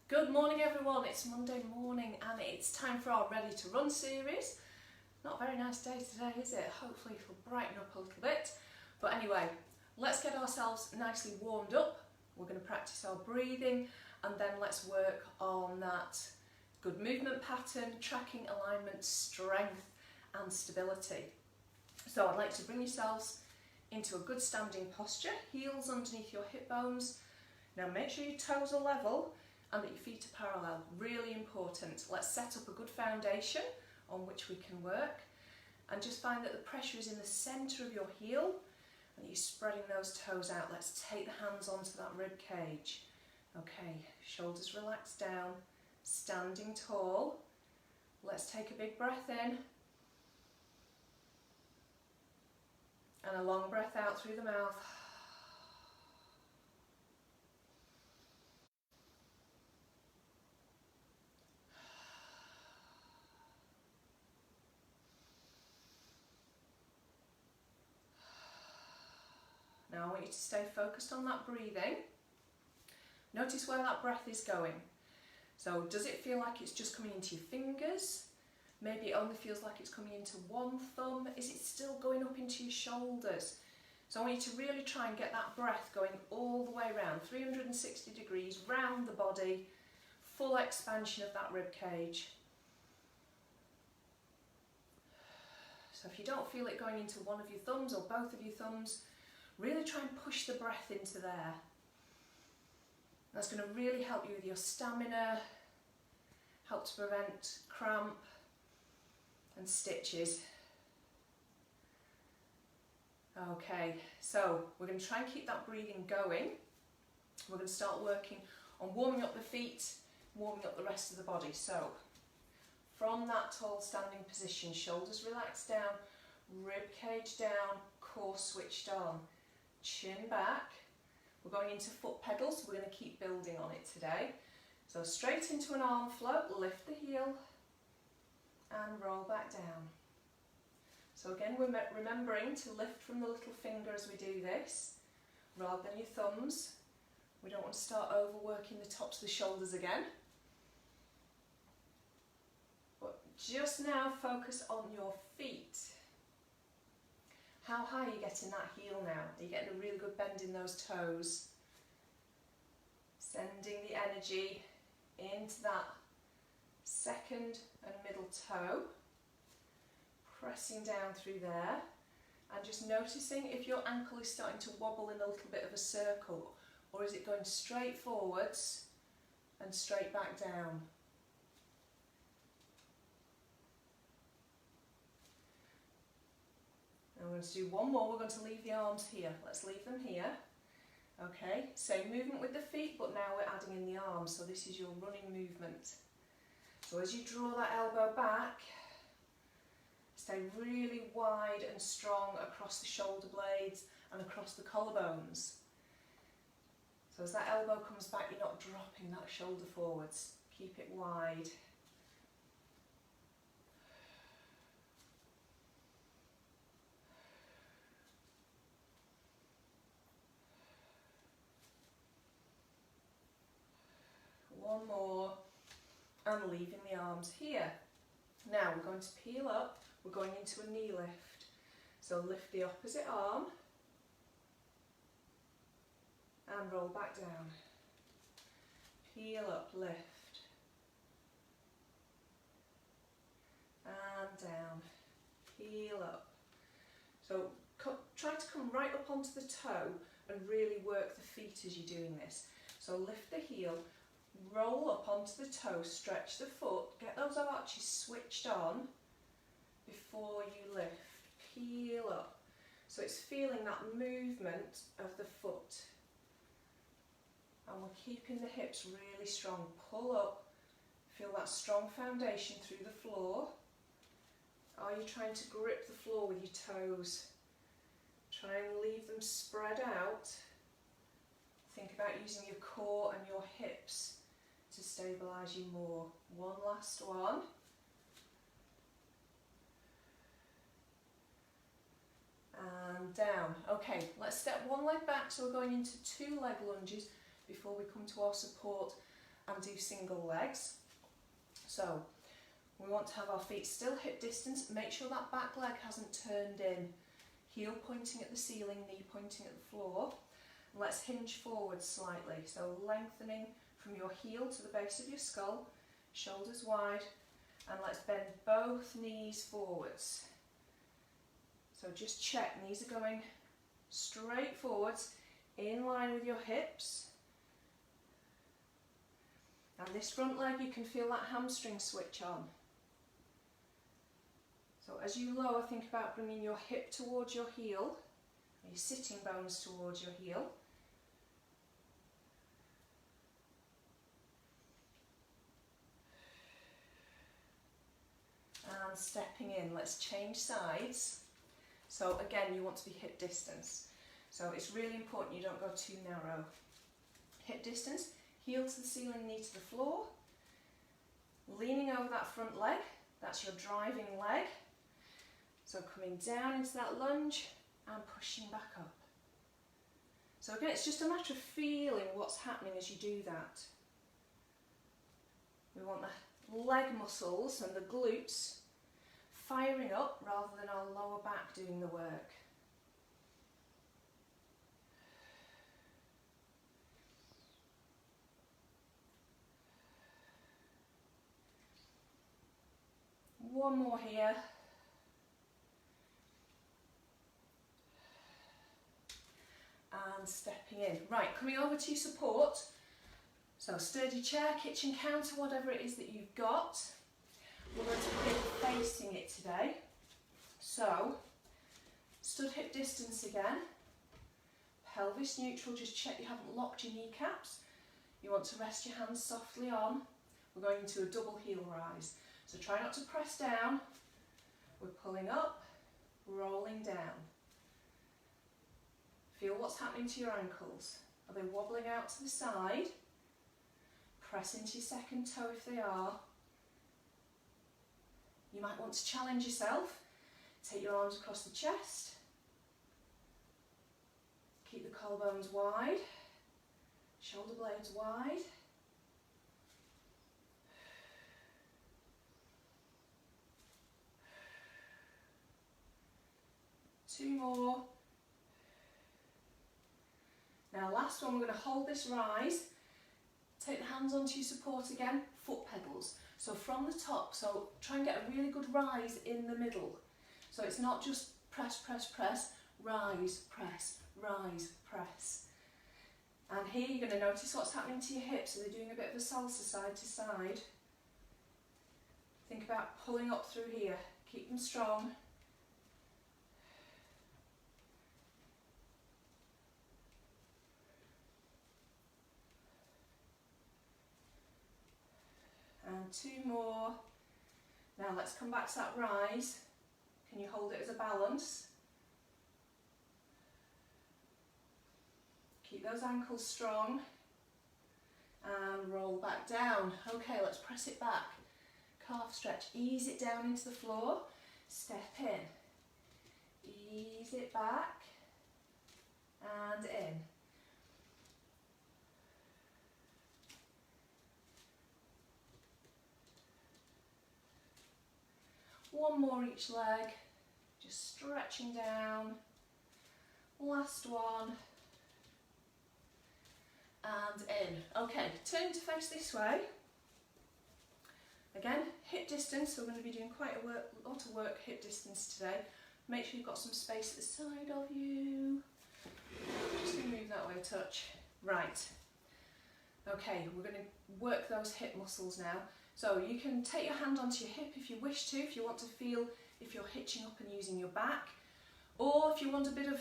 Good morning everyone, it's Monday morning and it's time for our Ready to Run series. Not a very nice day today, is it? Hopefully it'll brighten up a little bit. But anyway, let's get ourselves nicely warmed up. We're going to practice our breathing and then let's work on that good movement pattern, tracking, alignment, strength and stability. So I'd like to bring yourselves into a good standing posture, heels underneath your hip bones. Now make sure your toes are level and that your feet are parallel, really important. Let's set up a good foundation on which we can work and just find that the pressure is in the centre of your heel and you're spreading those toes out. Let's take the hands onto that rib cage. Okay, shoulders relaxed down, standing tall. Let's take a big breath in and a long breath out through the mouth. Now I want you to stay focused on that breathing. Notice where that breath is going. So does it feel like it's just coming into your fingers? Maybe it only feels like it's coming into one thumb. Is it still going up into your shoulders? So I want you to really try and get that breath going all the way around, 360 degrees, round the body, full expansion of that rib cage. So if you don't feel it going into one of your thumbs or both of your thumbs, really try and push the breath into there. That's going to really help you with your stamina, help to prevent cramp and stitches. Okay, so we're going to try and keep that breathing going. We're going to start working on warming up the feet, warming up the rest of the body. So from that tall standing position, shoulders relaxed down, rib cage down, core switched on. Chin back. We're going into foot pedals, so we're going to keep building on it today. So straight into an arm float, lift the heel and roll back down. So again, we're remembering to lift from the little finger as we do this, rather than your thumbs. We don't want to start overworking the tops of the shoulders again. But just now focus on your feet. How high are you getting that heel now? Are you getting a really good bend in those toes? Sending the energy into that second and middle toe. Pressing down through there. And just noticing if your ankle is starting to wobble in a little bit of a circle, or is it going straight forwards and straight back down? And we're going to do one more. We're going to leave the arms here. Let's leave them here. Okay, same movement with the feet, but now we're adding in the arms. So this is your running movement. So as you draw that elbow back, stay really wide and strong across the shoulder blades and across the collarbones. So as that elbow comes back, you're not dropping that shoulder forwards. Keep it wide. One more, and leaving the arms here. Now we're going to peel up, we're going into a knee lift. So lift the opposite arm and roll back down. Peel up, lift. And down. Peel up. So try to come right up onto the toe and really work the feet as you're doing this. So lift the heel, roll up onto the toe, stretch the foot, get those arches switched on before you lift. Peel up. So it's feeling that movement of the foot. And we're keeping the hips really strong. Pull up, feel that strong foundation through the floor. Are you trying to grip the floor with your toes? Try and leave them spread out. Think about using your core and your hips to stabilise you more. One last one. And down. Okay, let's step one leg back, so we're going into two leg lunges before we come to our support and do single legs. So we want to have our feet still hip distance. Make sure that back leg hasn't turned in. Heel pointing at the ceiling, knee pointing at the floor. And let's hinge forward slightly. So lengthening from your heel to the base of your skull, shoulders wide, and let's bend both knees forwards. So just check, knees are going straight forwards, in line with your hips. And this front leg, you can feel that hamstring switch on. So as you lower, think about bringing your hip towards your heel, your sitting bones towards your heel. And stepping in, let's change sides. So again, you want to be hip distance. So it's really important you don't go too narrow. Hip distance, heel to the ceiling, knee to the floor. Leaning over that front leg, that's your driving leg. So coming down into that lunge and pushing back up. So again, it's just a matter of feeling what's happening as you do that. We want the leg muscles and the glutes firing up rather than our lower back doing the work. One more here. And stepping in. Right, coming over to support. So sturdy chair, kitchen counter, whatever it is that you've got. We're going to be facing it today. So, stood hip distance again. Pelvis neutral, just check you haven't locked your kneecaps. You want to rest your hands softly on. We're going into a double heel rise. So try not to press down. We're pulling up, rolling down. Feel what's happening to your ankles. Are they wobbling out to the side? Press into your second toe if they are. You might want to challenge yourself. Take your arms across the chest. Keep the collarbones wide. Shoulder blades wide. Two more. Now last one, we're going to hold this rise. Take the hands onto your support again, foot pedals. So from the top, so try and get a really good rise in the middle. So it's not just press, press, press, rise, press, rise, press. And here you're going to notice what's happening to your hips. So they're doing a bit of a salsa side to side. Think about pulling up through here. Keep them strong. And two more. Now let's come back to that rise. Can you hold it as a balance? Keep those ankles strong. And roll back down. Okay, let's press it back. Calf stretch. Ease it down into the floor. Step in. Ease it back. And in. One more each leg, just stretching down. Last one. And in. Okay, turn to face this way. Again, hip distance, so we're going to be doing quite a lot of work hip distance today. Make sure you've got some space at the side of you. Just going to move that way a touch. Right. Okay, we're going to work those hip muscles now. So you can take your hand onto your hip if you wish to, if you want to feel if you're hitching up and using your back, or if you want a bit of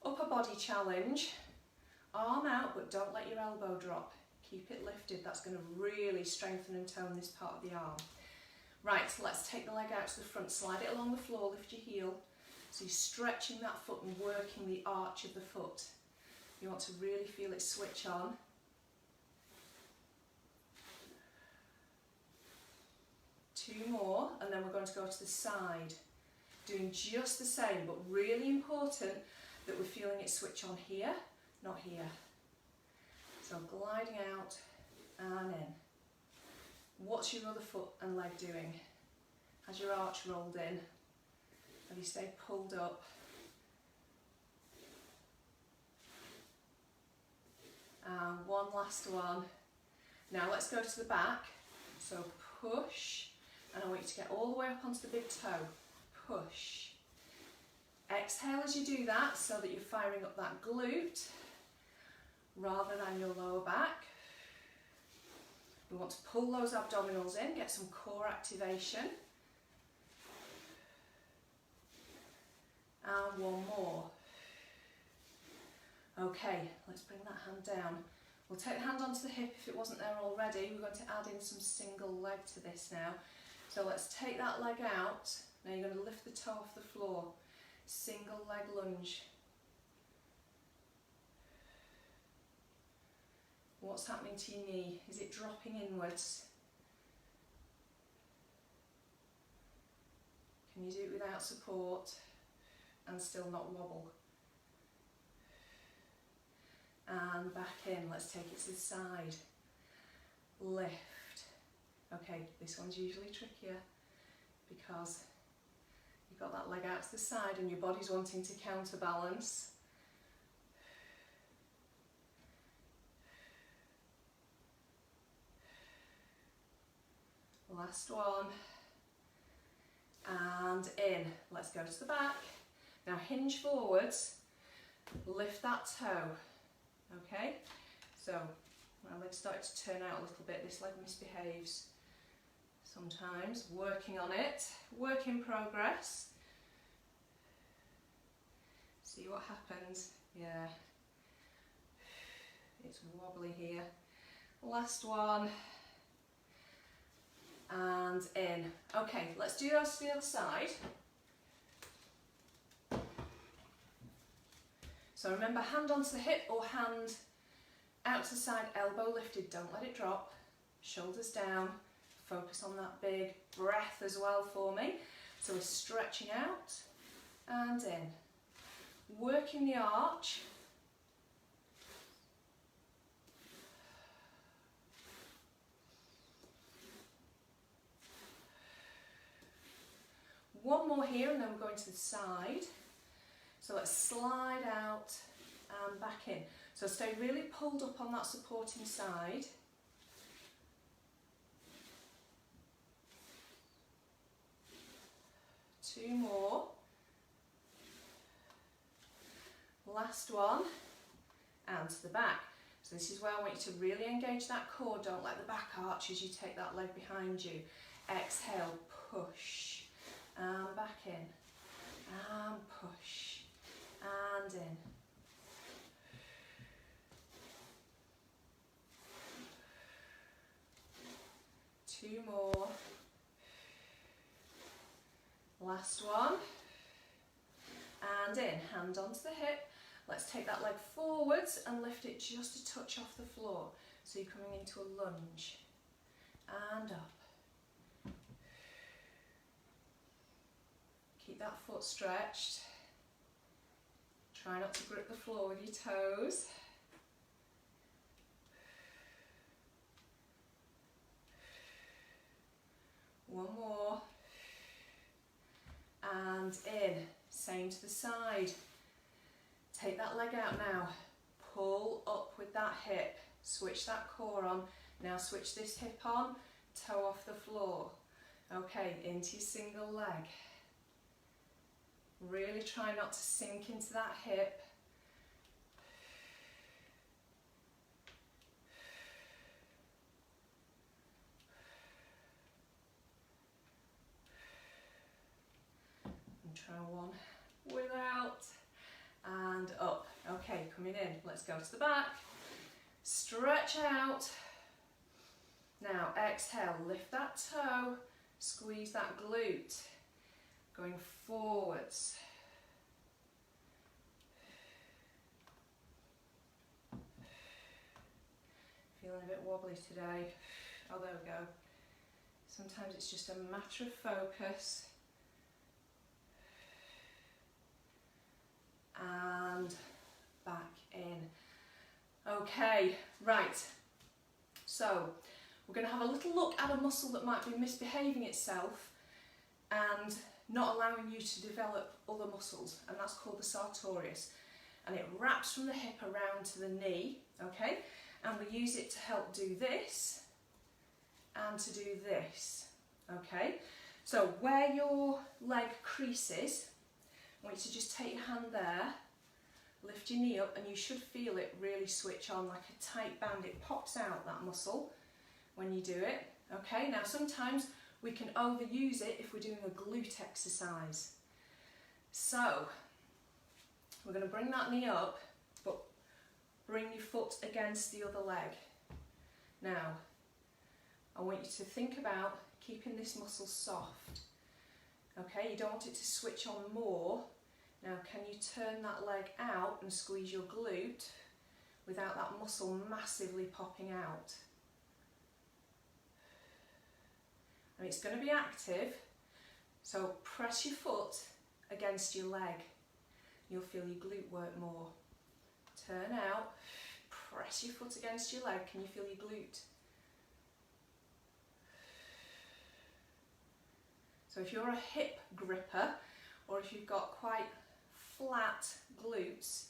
upper body challenge, arm out but don't let your elbow drop. Keep it lifted, that's going to really strengthen and tone this part of the arm. Right, so let's take the leg out to the front, slide it along the floor, lift your heel. So you're stretching that foot and working the arch of the foot. You want to really feel it switch on. Two more, and then we're going to go to the side, doing just the same, but really important that we're feeling it switch on here, not here. So gliding out and what's your other foot and leg doing? Has your arch rolled in? Have you stayed pulled up? And one last one. Now let's go to the back. So push, and I want you to get all the way up onto the big toe. Push. Exhale as you do that, so that you're firing up that glute rather than your lower back. We want to pull those abdominals in, get some core activation. And one more. Okay, let's bring that hand down. We'll take the hand onto the hip if it wasn't there already. We're going to add in some single leg to this now. So let's take that leg out. Now you're going to lift the toe off the floor. Single leg lunge. What's happening to your knee? Is it dropping inwards? Can you do it without support and still not wobble? And back in. Let's take it to the side. Lift. Okay, this one's usually trickier because you've got that leg out to the side and your body's wanting to counterbalance. Last one. And in. Let's go to the back. Now hinge forwards. Lift that toe. Okay, so my leg's started to turn out a little bit. This leg misbehaves sometimes. Working on it. Work in progress. See what happens. Yeah, it's wobbly here. Last one. And in. Okay, let's do those to the other side. So remember, hand onto the hip or hand out to the side, elbow lifted, don't let it drop. Shoulders down, focus on that big breath as well for me. So we're stretching out and in. Working the arch. One more here and then we're going to the side. So let's slide out and back in. So stay really pulled up on that supporting side. Two more. Last one. And to the back. So this is where I want you to really engage that core. Don't let the back arch as you take that leg behind you. Exhale, push. And back in. And push. And in. Two more. Last one. And in. Hand onto the hip. Let's take that leg forwards and lift it just a touch off the floor. So you're coming into a lunge. And up. Keep that foot stretched. Try not to grip the floor with your toes. One more. And in. Same to the side. Take that leg out now. Pull up with that hip. Switch that core on. Now switch this hip on. Toe off the floor. Okay, into your single leg. Really try not to sink into that hip. And try one without. And up. Okay, coming in. Let's go to the back. Stretch out. Now exhale, lift that toe. Squeeze that glute. Going forwards. Feeling a bit wobbly today. Oh, there we go. Sometimes it's just a matter of focus. And back in. Okay, right. So we're going to have a little look at a muscle that might be misbehaving itself and not allowing you to develop other muscles, and that's called the sartorius. And it wraps from the hip around to the knee, okay? And we use it to help do this and to do this, okay? So where your leg creases, I want you to just take your hand there, lift your knee up, and you should feel it really switch on like a tight band. It pops out, that muscle, when you do it, okay? Now sometimes we can overuse it if we're doing a glute exercise. So we're going to bring that knee up, but bring your foot against the other leg. Now, I want you to think about keeping this muscle soft. Okay, you don't want it to switch on more. Now, can you turn that leg out and squeeze your glute without that muscle massively popping out? And it's going to be active, so press your foot against your leg. You'll feel your glute work more. Turn out, press your foot against your leg. Can you feel your glute? So if you're a hip gripper, or if you've got quite flat glutes,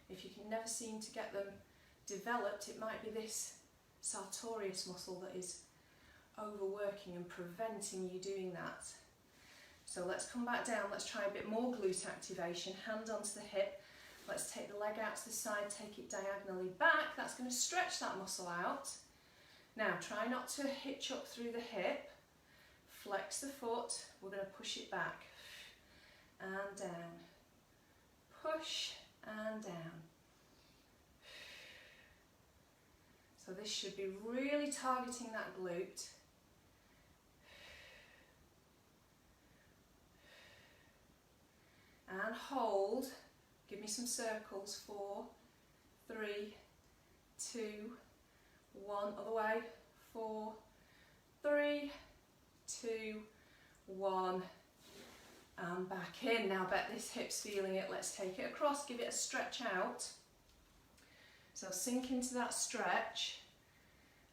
if you can never seem to get them developed, it might be this sartorius muscle that is overworking and preventing you doing that. So let's come back down, let's try a bit more glute activation. Hand onto the hip, let's take the leg out to the side, take it diagonally back. That's going to stretch that muscle out. Now try not to hitch up through the hip. Flex the foot, we're going to push it back and down. Push and down. So this should be really targeting that glute. And hold. Give me some circles. 4, 3, 2, 1. Other way. 4, 3, 2, 1. And back in. Now bet this hip's feeling it. Let's take it across. Give it a stretch out. So sink into that stretch.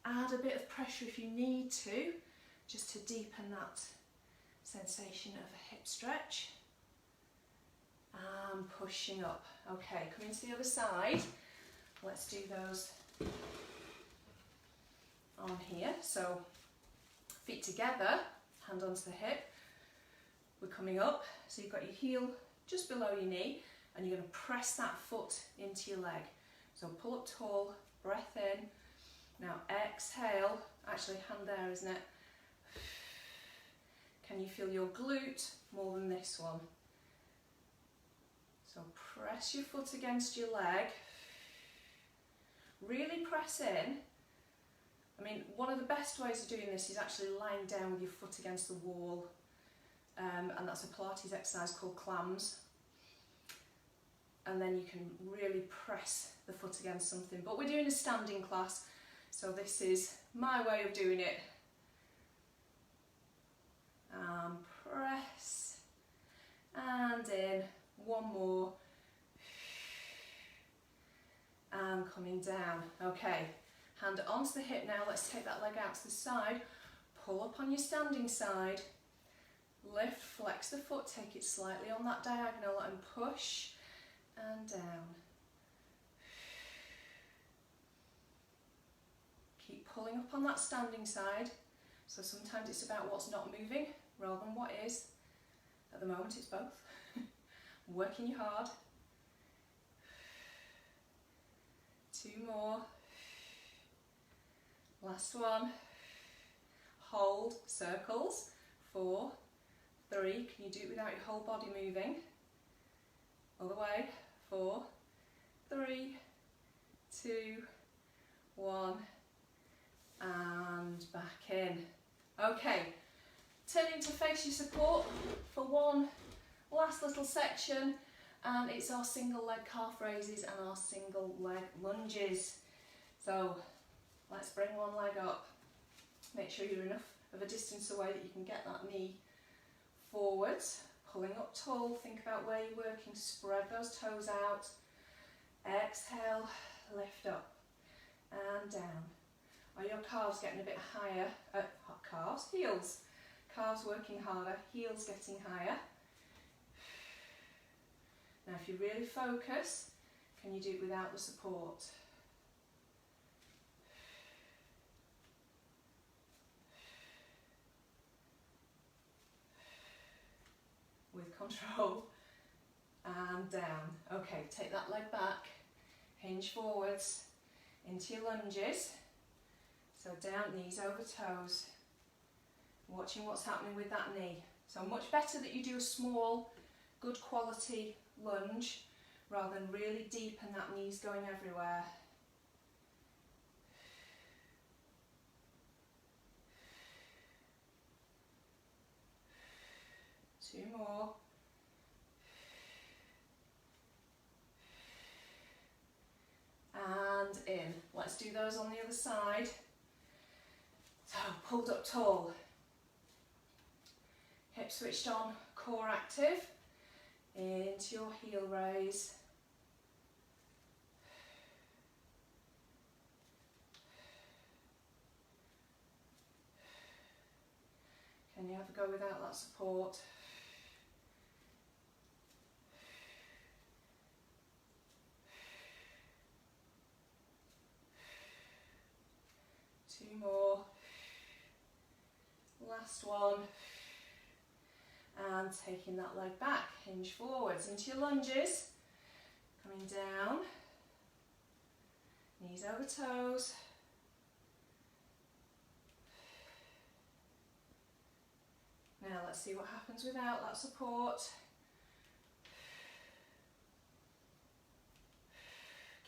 Add a bit of pressure if you need to, just to deepen that sensation of a hip stretch. And pushing up. Okay, coming to the other side. Let's do those on here. So feet together, hand onto the hip. We're coming up, so you've got your heel just below your knee, and you're going to press that foot into your leg. So pull up tall, breath in. Now exhale, actually hand there, isn't it? Can you feel your glute more than this one? So press your foot against your leg. Really press in. I mean, one of the best ways of doing this is actually lying down with your foot against the wall. And that's a Pilates exercise called clams. And then you can really press the foot against something. But we're doing a standing class, so this is my way of doing it. Press and in. One more. And coming down. Okay, hand onto the hip now. Let's take that leg out to the side. Pull up on your standing side. Lift, flex the foot, take it slightly on that diagonal and push and down. Keep pulling up on that standing side. So sometimes it's about what's not moving rather than what is. At the moment it's both. Working you hard. 2 more. Last one. Hold, circles. 4, 3. Can you do it without your whole body moving? Other way. 4, 3, 2, 1. And back in. Okay. Turning to face your support for one last little section, and it's our single leg calf raises and our single leg lunges. So let's bring one leg up. Make sure you're enough of a distance away that you can get that knee forwards. Pulling up tall, think about where you're working, spread those toes out. Exhale, lift up and down. Are your calves getting a bit higher? Heels. Calves working harder, heels getting higher. Now if you really focus, can you do it without the support? With control. And down. Okay, take that leg back, hinge forwards into your lunges. So down, knees over toes. Watching what's happening with that knee. So much better that you do a small, good quality lunge rather than really deep and that knee's going everywhere. Two more. And in. Let's do those on the other side. So pulled up tall. Hips switched on, core active. Into your heel raise. Can you ever go without that support? Two more. Last one. And taking that leg back, hinge forwards into your lunges. Coming down. Knees over toes. Now let's see what happens without that support.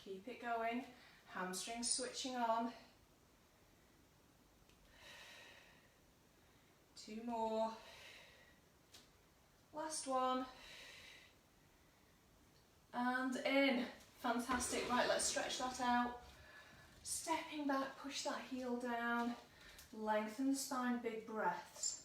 Keep it going. Hamstrings switching on. Two more. Last one. And in. Fantastic. Right, let's stretch that out. Stepping back, push that heel down. Lengthen the spine, big breaths.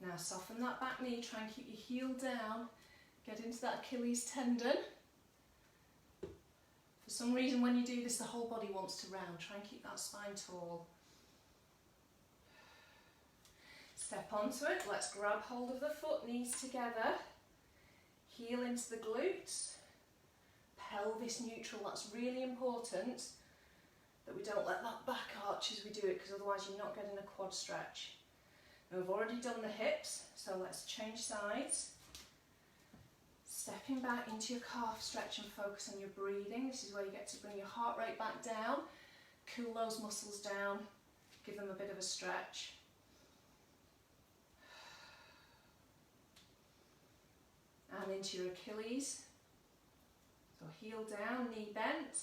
Now soften that back knee, try and keep your heel down. Get into that Achilles tendon. For some reason when you do this the whole body wants to round. Try and keep that spine tall. Step onto it. Let's grab hold of the foot, knees together. Heel into the glutes. Pelvis neutral. That's really important that we don't let that back arch as we do it, because otherwise you're not getting a quad stretch. Now we've already done the hips, so let's change sides. Stepping back into your calf stretch and focus on your breathing. This is where you get to bring your heart rate back down, cool those muscles down, give them a bit of a stretch. And into your Achilles. So heel down, knee bent.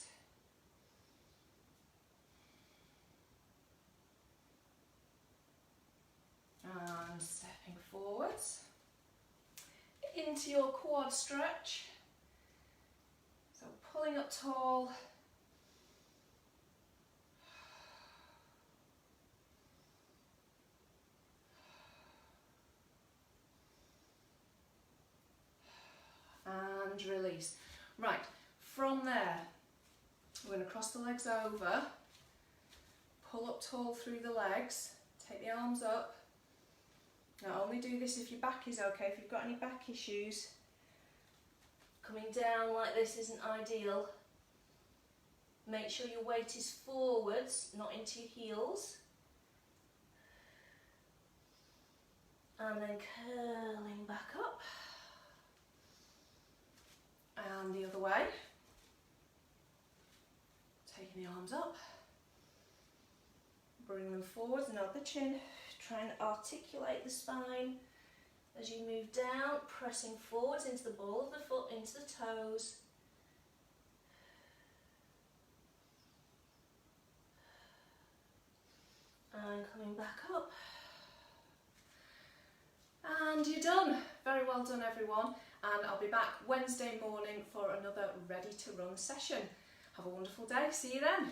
And stepping forwards. Into your quad stretch. So pulling up tall. And release. Right, from there, we're going to cross the legs over, pull up tall through the legs, take the arms up. Now only do this if your back is okay. If you've got any back issues, coming down like this isn't ideal. Make sure your weight is forwards, not into your heels. And then curling back up. And the other way. Taking the arms up. Bring them forwards, nod the chin. Try and articulate the spine as you move down, pressing forwards into the ball of the foot, into the toes. And coming back up. And you're done. Very well done, everyone. And I'll be back Wednesday morning for another ready to run session. Have a wonderful day. See you then.